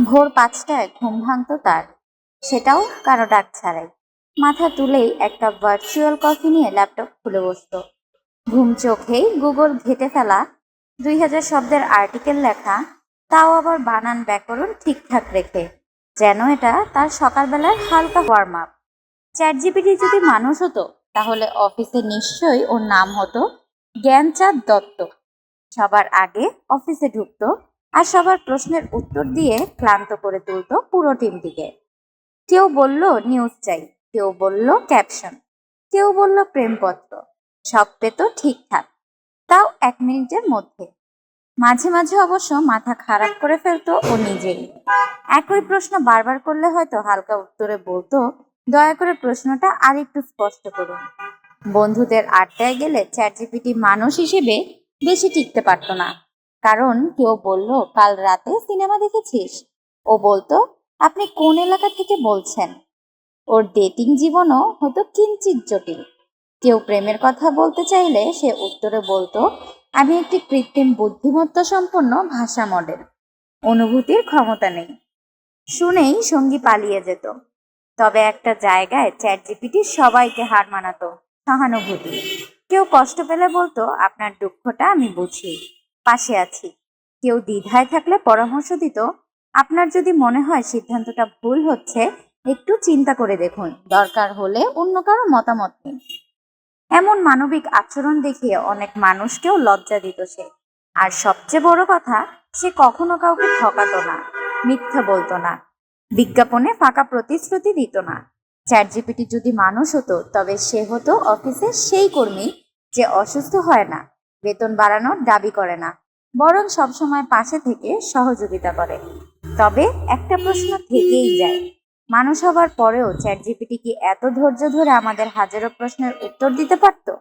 ভোর ৫টায় ঘুম ভাঙত তার, সেটাও কারো ডাক ছাড়াই। মাথা তুলেই এক কাপ ভার্চুয়াল কফি নিয়ে ল্যাপটপ খুলে বসত। ঘুম চোখেই গুগল ঘেঁটে ফেলা, ২০০০ শব্দের আর্টিকেল লেখা, তাও আবার বানান ব্যাকরণ ঠিকঠাক রেখে, যেন এটা তার সকালবেলার হালকা ওয়ার্ম আপ। চ্যাট জিপিটি যদি মানুষ হতো, তাহলে অফিসে নিশ্চয়ই ওর নাম হতো জ্ঞানচাঁদ দত্ত। সবার আগে অফিসে ঢুকতো আর সবার প্রশ্নের উত্তর দিয়ে ক্লান্ত করে তুলতো পুরো টিমটিকে। কেউ বলল নিউজ চাই, কেউ বলল ক্যাপশন, কেউ বলল প্রেমপত্র। সব পেত ঠিকঠাক, তাও ১ মিনিটের মধ্যে। মাঝে মাঝে অবশ্য মাথা খারাপ করে ফেলতো ও নিজেই। একই প্রশ্ন বারবার করলে হয়তো হালকা উত্তরে বলতো, দয়া করে প্রশ্নটা আরেকটু স্পষ্ট করুন। বন্ধুদের আড্ডায় গেলে চ্যাট জিপিটি মানুষ হিসেবে বেশি টিকতে পারতো না। কারণ কেউ বলল কাল রাতে সিনেমা দেখেছিস, ও বলতো আপনি কোন এলাকা থেকে বলছেন। ওর ডেটিং জীবনও হতো কিঞ্চিত জটিল। কেউ প্রেমের কথা বলতে চাইলে সে উত্তরে বলতো, আমি একটি কৃত্রিম বুদ্ধিমত্তা সম্পন্ন ভাষা মডেল, অনুভূতির ক্ষমতা নেই। শুনেই সঙ্গী পালিয়ে যেত। তবে একটা জায়গায় চ্যাট জিপিটি সবাইকে হার মানাতো, সহানুভূতি। কেউ কষ্ট পেলে বলতো, আপনার দুঃখটা আমি বুঝি, পাশে আছি। কেউ দ্বিধায় থাকলে পরামর্শ দিত, আপনার যদি মনে হয় সিদ্ধান্তটা ভুল হচ্ছে, একটু চিন্তা করে দেখুন, দরকার হলে অন্য কারো মতামত নিন। এমন মানবিক আচরণ দেখিয়ে অনেক মানুষকেও লজ্জা দিত সে। আর সবচেয়ে বড় কথা, সে কখনো কাউকে ঠকাতো না, মিথ্যা বলতো না, বিজ্ঞাপনে ফাঁকা প্রতিশ্রুতি দিত না। চ্যাট জিপিটি যদি মানুষ হতো, তবে সে হতো অফিসের সেই কর্মী যে অসুস্থ হয় না, বেতন বাড়ানোর দাবি করে না, বরং সবসময় পাশে থেকে সহযোগিতা করে। তবে একটা প্রশ্ন থেকেই যায়, মানুষ হবার পরেও চ্যাট জিপিটি কি এত ধৈর্য ধরে আমাদের হাজারো প্রশ্নের উত্তর দিতে পারতো?